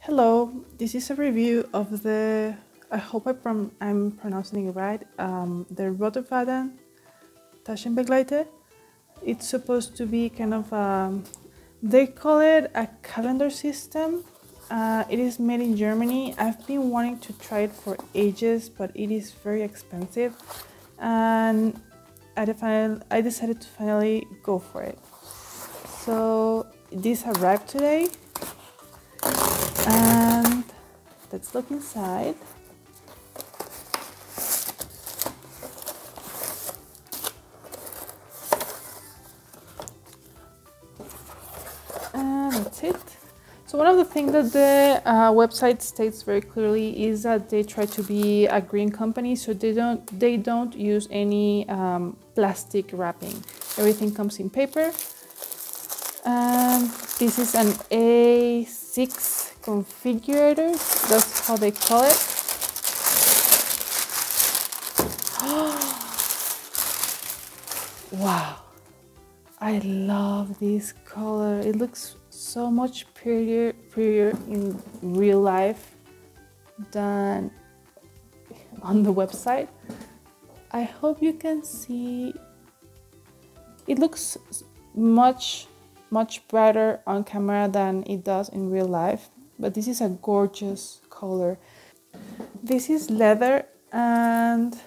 Hello, this is a review of the, I hope I'm pronouncing it right, the Roterfaden Taschenbegleiter. It's supposed to be kind of, they call it a calendar system. It is made in Germany. I've been wanting to try it for ages, but it is very expensive. And I decided to finally go for it. So this arrived today. And let's look inside. And that's it. So one of the things that the website states very clearly is that they try to be a green company, so they don't use any plastic wrapping. Everything comes in paper. And this is an A6 configurator, that's how they call it. Wow, I love this color. It looks so much prettier in real life than on the website. I hope you can see. It looks much brighter on camera than it does in real life, but this is a gorgeous color. This is leather, and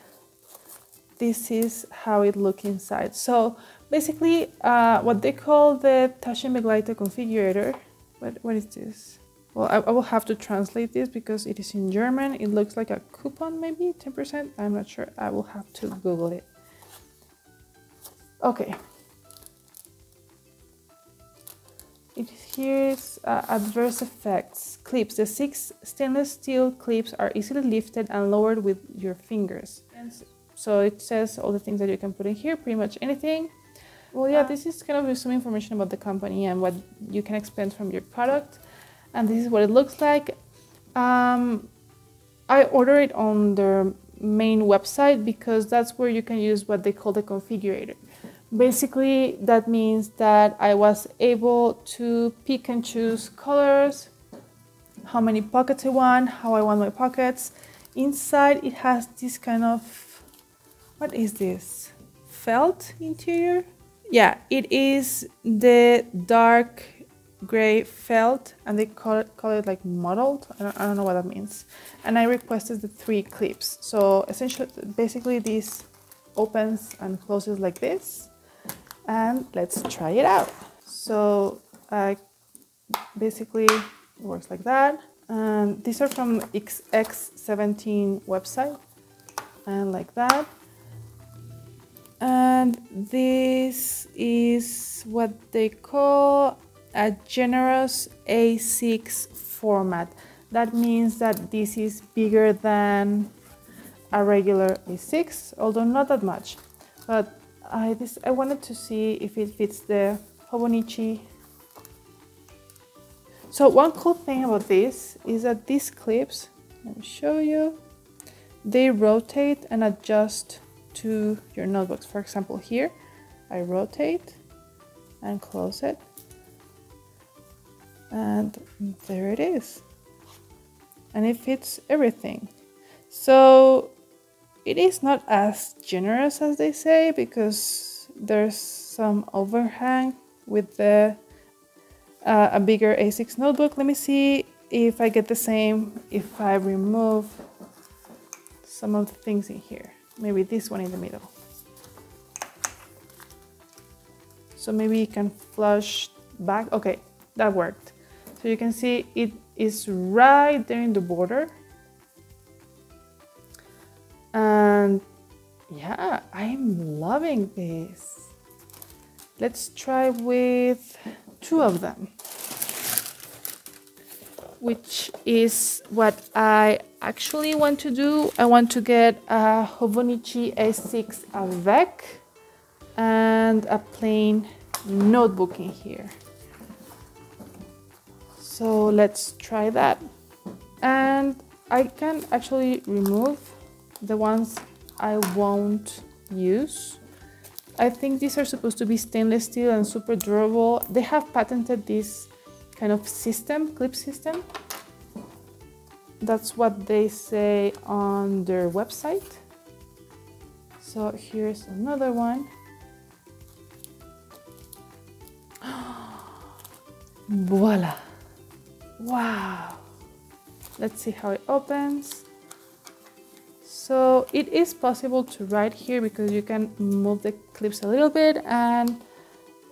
this is how it looks inside. So basically what they call the Taschenbegleiter configurator, what is this? Well, I will have to translate this because it is in German. It looks like a coupon, maybe 10%, I'm not sure. I will have to Google it. Okay. Here's adverse effects. Clips. The 6 stainless steel clips are easily lifted and lowered with your fingers. And so it says all the things that you can put in here, pretty much anything. Well, yeah, this is kind of some information about the company and what you can expect from your product. And this is what it looks like. I ordered it on their main website because that's where you can use what they call the configurator. Basically, that means that I was able to pick and choose colors, how many pockets I want, how I want my pockets. Inside, it has this kind of, what is this? Felt interior? Yeah, it is the dark gray felt, and they call it like mottled. I don't know what that means. And I requested the 3 clips. So essentially, basically, this opens and closes like this. And let's try it out. So basically it works like that. And these are from X17 website, and like that. And this is what they call a generous A6 format. That means that this is bigger than a regular A6, although not that much. But I wanted to see if it fits the Hobonichi. So one cool thing about this is that these clips, let me show you, they rotate and adjust to your notebooks. For example, here, I rotate and close it. And there it is. And it fits everything. So it is not as generous as they say because there's some overhang with the a bigger A6 notebook. Let me see if I get the same if I remove some of the things in here. Maybe this one in the middle. So maybe you can flush back. Okay, that worked. So you can see it is right there in the border. And yeah, I'm loving this. Let's try with 2 of them, which is what I actually want to do. I want to get a Hobonichi A6 Avec and a plain notebook in here. So let's try that. And I can actually remove the ones I won't use. I think these are supposed to be stainless steel and super durable. They have patented this kind of system, clip system. That's what they say on their website. So here's another one. Voila! Wow! Let's see how it opens. So it is possible to write here because you can move the clips a little bit, and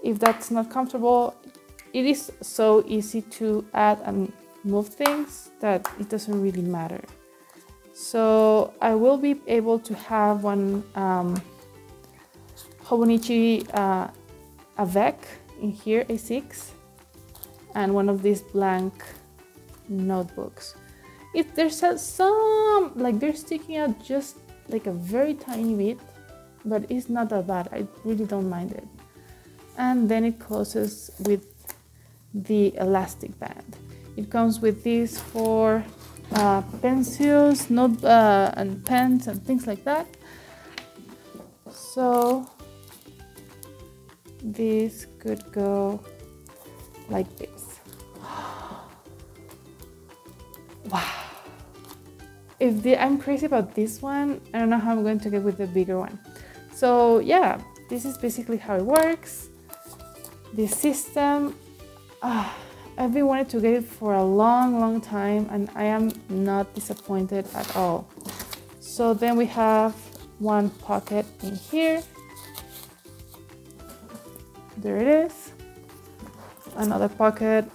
if that's not comfortable, it is so easy to add and move things that it doesn't really matter. So I will be able to have one Hobonichi Avec in here, A6, and one of these blank notebooks. There's some, like they're sticking out just like a very tiny bit, but it's not that bad. I really don't mind it. And then it closes with the elastic band. It comes with these for pencils, and pens and things like that. So this could go like this. Wow. I'm crazy about this one, I don't know how I'm going to get with the bigger one. So yeah, this is basically how it works. This system, I've been wanting to get it for a long time, and I am not disappointed at all. So then we have one pocket in here. There it is. Another pocket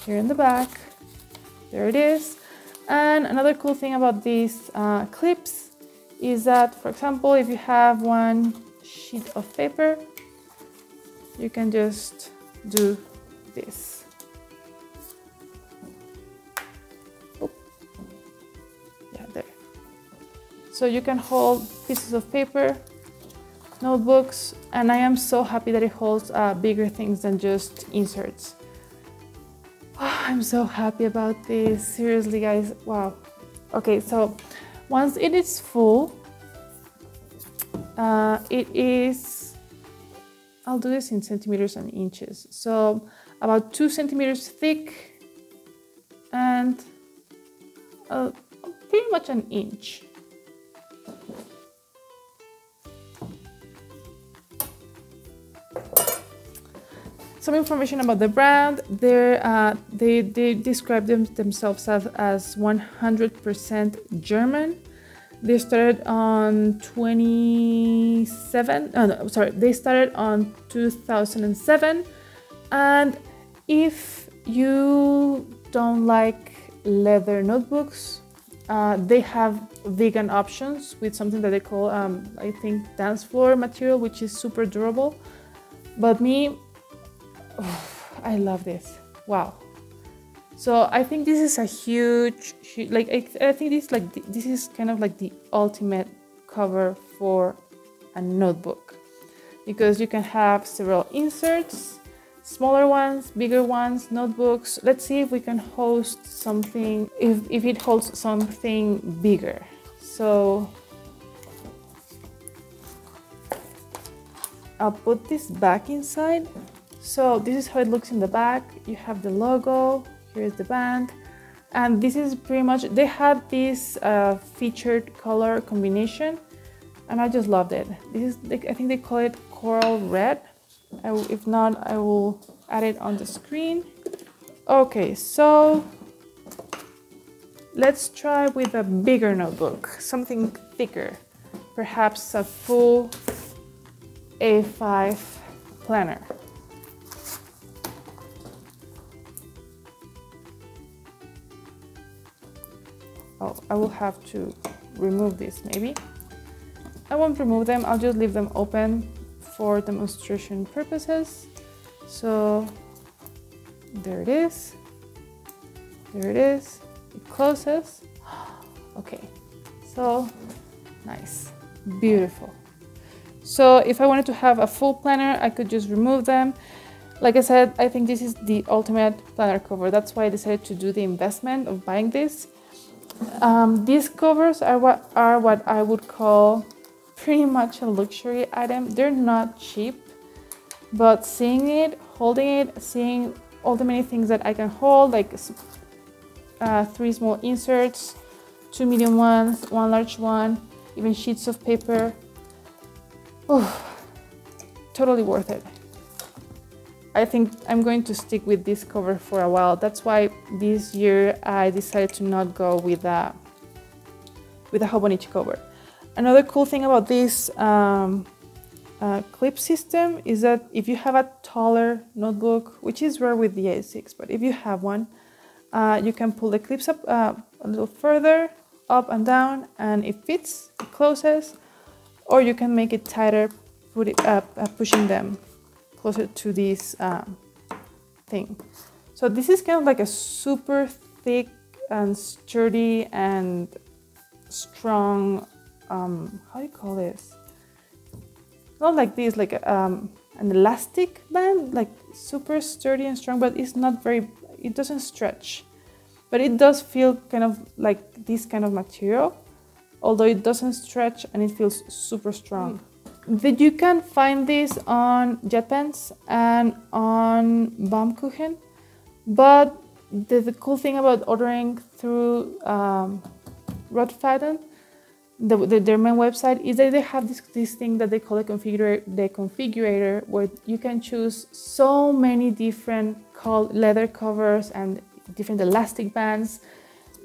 here in the back. There it is. And another cool thing about these clips is that, for example, if you have one sheet of paper, you can just do this. Oh. Yeah, there. So you can hold pieces of paper, notebooks, and I am so happy that it holds bigger things than just inserts. I'm so happy about this, seriously guys, wow. Okay, so once it is full, it is, I'll do this in centimeters and inches. So about 2 centimeters thick and pretty much an inch. Some information about the brand. They describe themselves as 100% German. They started on they started on 2007. And if you don't like leather notebooks, they have vegan options with something that they call, I think, dance floor material, which is super durable. But me, I love this. Wow. So I think this is a huge like I think this is kind of like the ultimate cover for a notebook, because you can have several inserts, smaller ones, bigger ones, notebooks. Let's see if we can host something, if it holds something bigger. So I'll put this back inside. So this is how it looks in the back. You have the logo, here's the band, and this is pretty much, they had this featured color combination, and I just loved it. This is, I think they call it coral red. If not, I will add it on the screen. Okay, so let's try with a bigger notebook, something thicker, perhaps a full A5 planner. Oh, I will have to remove this maybe. I won't remove them, I'll just leave them open for demonstration purposes. So there it is. There it is. It closes. Okay, so nice, beautiful. So if I wanted to have a full planner, I could just remove them. Like I said, I think this is the ultimate planner cover. That's why I decided to do the investment of buying this. These covers are what I would call pretty much a luxury item. They're not cheap, but seeing it, holding it, seeing all the many things that I can hold, like 3 small inserts, 2 medium ones, 1 large one, even sheets of paper. Oh, totally worth it. I think I'm going to stick with this cover for a while. That's why this year I decided to not go with a Hobonichi cover. Another cool thing about this clip system is that if you have a taller notebook, which is rare with the A6, but if you have one, you can pull the clips up a little further, up and down, and it fits, it closes, or you can make it tighter, put it up, pushing them closer to this thing. So this is kind of like a super thick and sturdy and strong, how do you call this? Not like this, like an elastic band, like super sturdy and strong, but it's not very, it doesn't stretch. But it does feel kind of like this kind of material, although it doesn't stretch and it feels super strong. You can find this on JetPens and on Baumkuchen, but the cool thing about ordering through Roterfaden, their main website, is that they have this thing that they call the configurator, where you can choose so many different leather covers and different elastic bands.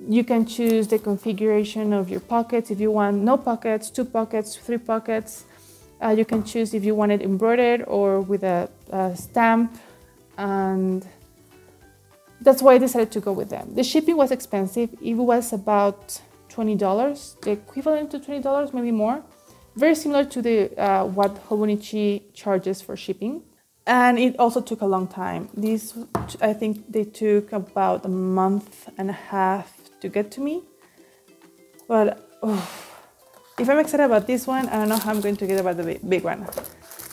You can choose the configuration of your pockets if you want no pockets, 2 pockets, 3 pockets. You can choose if you want it embroidered or with a stamp, and that's why I decided to go with them. The shipping was expensive. It was about $20, the equivalent to $20, maybe more. Very similar to the what Hobonichi charges for shipping. And it also took a long time. These, I think they took about a month and a half to get to me. But if I'm excited about this one, I don't know how I'm going to get about the big one.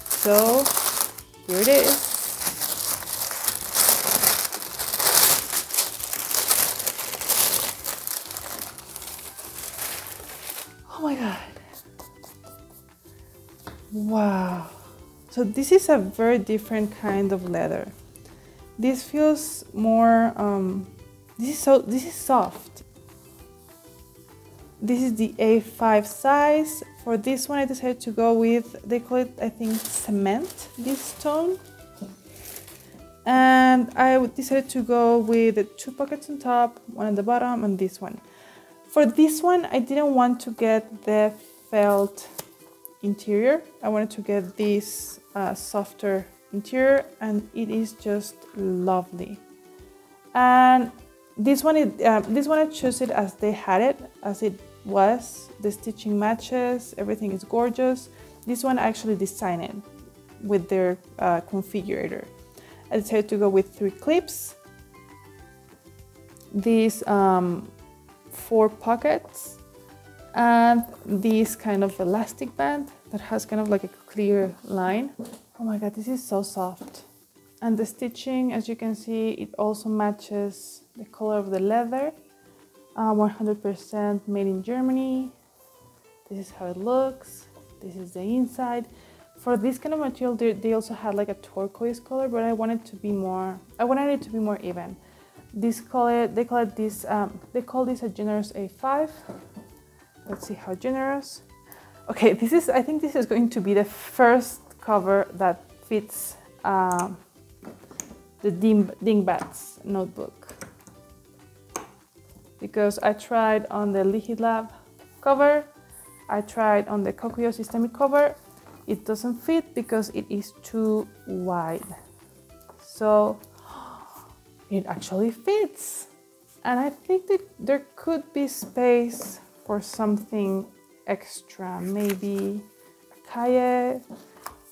So here it is. Oh my God. Wow. So this is a very different kind of leather. This feels more, this is soft. This is the A5 size. For this one, I decided to go with, they call it, I think, cement, this tone. And I decided to go with the 2 pockets on top, 1 at the bottom, and this one. For this one, I didn't want to get the felt interior. I wanted to get this softer interior, and it is just lovely. And this one, I chose it as they had it, as it was. The stitching matches, everything is gorgeous. This one I actually designed it with their configurator. I decided to go with 3 clips, these 4 pockets, and this kind of elastic band that has kind of like a clear line. Oh my God, this is so soft. And the stitching, as you can see, it also matches the color of the leather. 100% made in Germany. This is how it looks. This is the inside. For this kind of material, they also had like a turquoise color, but I wanted it to be more even. This color, they call this a generous A5. Let's see how generous. Okay, I think this is going to be the first cover that fits the Dingbats notebook. Because I tried on the Lihid Lab cover, I tried on the Kokuyo Systemic cover. It doesn't fit because it is too wide. So it actually fits. And I think that there could be space for something extra, maybe a kaye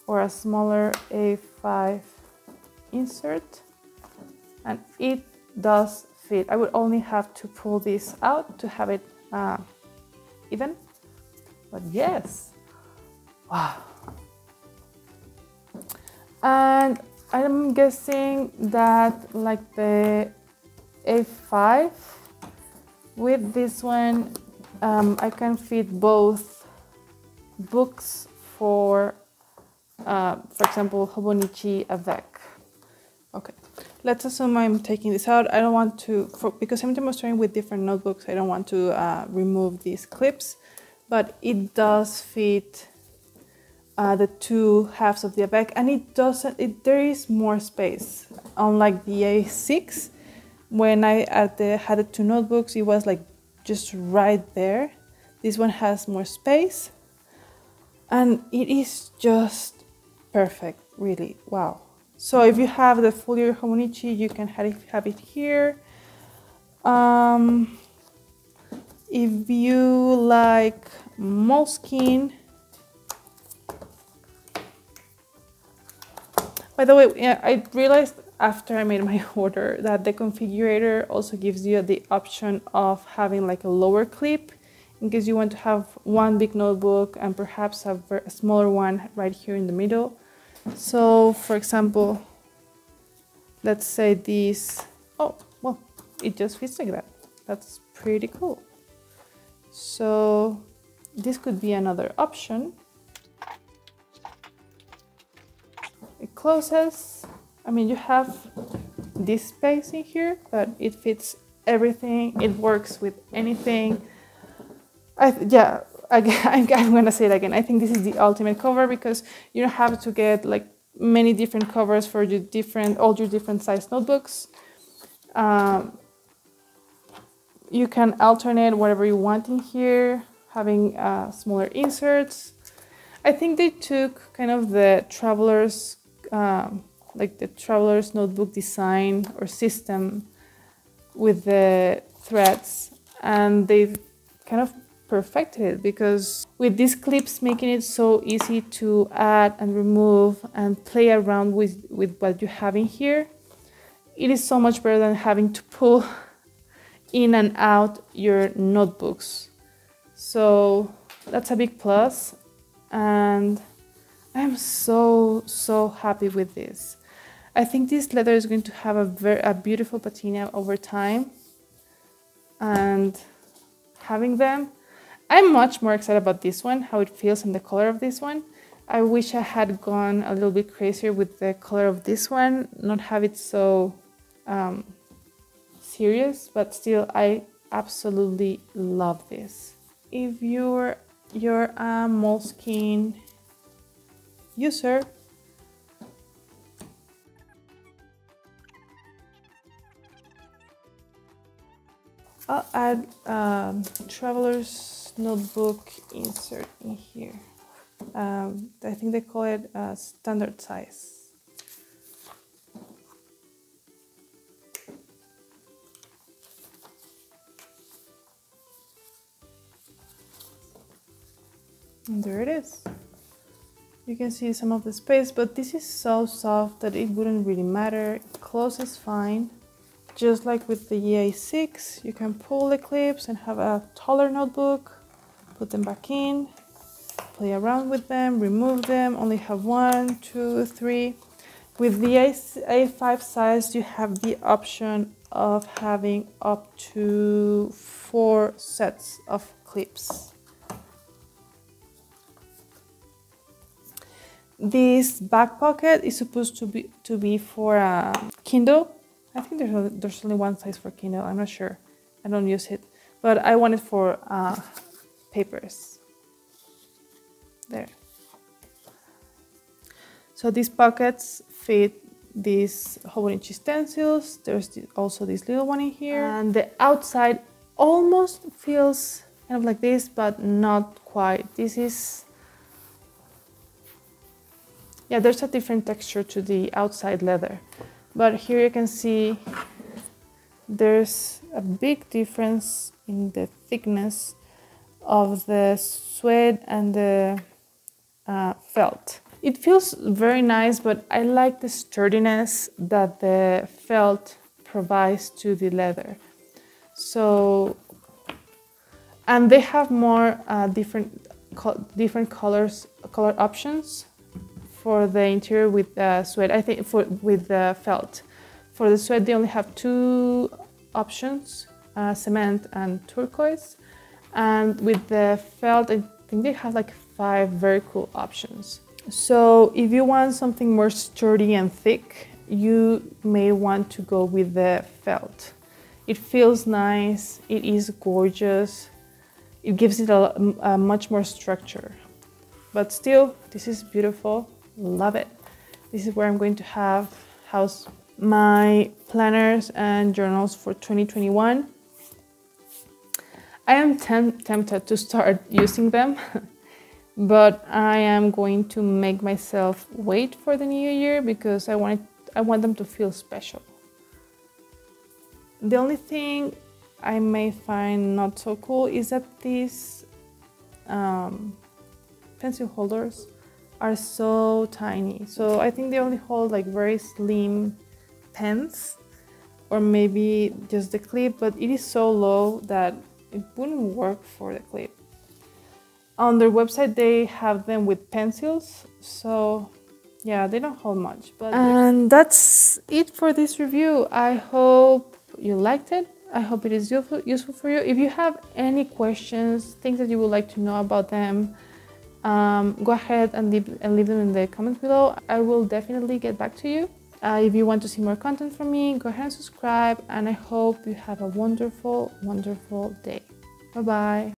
or a smaller A5 insert. And it does fit. I would only have to pull this out to have it even. But yes, wow. And I'm guessing that like the A5, with this one, I can fit both books for example, Hobonichi Avec. Okay, let's assume I'm taking this out. I don't want to, because I'm demonstrating with different notebooks, I don't want to remove these clips, but it does fit the two halves of the back, and there is more space. Unlike the A6, when I had the two notebooks, it was like just right there. This one has more space, and it is just perfect, really. Wow. So if you have the Folio Hobonichi, you can have it here. If you like moleskin, by the way, yeah, I realized after I made my order that the configurator also gives you the option of having like a lower clip in case you want to have one big notebook and perhaps have a smaller one right here in the middle. So for example, let's say this, oh, well, it just fits like that. That's pretty cool. So this could be another option. It closes. I mean, you have this space in here, but it fits everything. It works with anything. Yeah, I'm gonna say it again. I think this is the ultimate cover because you don't have to get like many different covers for all your different size notebooks. You can alternate whatever you want in here, having smaller inserts. I think they took kind of the traveler's notebook design or system with the threads, and they've kind of perfected it, because with these clips making it so easy to add and remove and play around with what you have in here, it is so much better than having to pull in and out your notebooks. So that's a big plus, and I'm so happy with this. I think this leather is going to have a beautiful patina over time, and having them, I'm much more excited about this one, how it feels and the color of this one. I wish I had gone a little bit crazier with the color of this one, not have it so serious, but still I absolutely love this. If you're a moleskin user, I'll add traveler's notebook insert in here. I think they call it standard size. And there it is. You can see some of the space, but this is so soft that it wouldn't really matter. It closes fine. Just like with the EA6, you can pull the clips and have a taller notebook, put them back in, play around with them, remove them, only have 1, 2, 3. With the A5 size, you have the option of having up to 4 sets of clips. This back pocket is supposed to be for Kindle. I think there's only one size for Kindle. I'm not sure. I don't use it, but I want it for papers. There. So these pockets fit these Hobonichi stencils. There's also this little one in here, and the outside almost feels kind of like this, but not quite. This is, yeah, there's a different texture to the outside leather. But here you can see there's a big difference in the thickness of the suede and the felt. It feels very nice, but I like the sturdiness that the felt provides to the leather. So, and they have more different color options for the interior with the suede. I think with the felt. For the suede, they only have 2 options, cement and turquoise. And with the felt, I think they have like 5 very cool options. So if you want something more sturdy and thick, you may want to go with the felt. It feels nice, it is gorgeous, it gives it a much more structure. But still, this is beautiful, love it. This is where I'm going to house my planners and journals for 2021. I am tempted to start using them, but I am going to make myself wait for the new year because I want them to feel special. The only thing I may find not so cool is that these pencil holders are so tiny. So I think they only hold like very slim pens, or maybe just the clip, but it is so low that it wouldn't work for the clip. On their website they have them with pencils, so yeah, they don't hold much. And that's it for this review. I hope you liked it. I hope it is useful for you. If you have any questions, things that you would like to know about them, go ahead and leave them in the comments below. I will definitely get back to you. If you want to see more content from me, go ahead and subscribe, and I hope you have a wonderful, wonderful day. Bye-bye.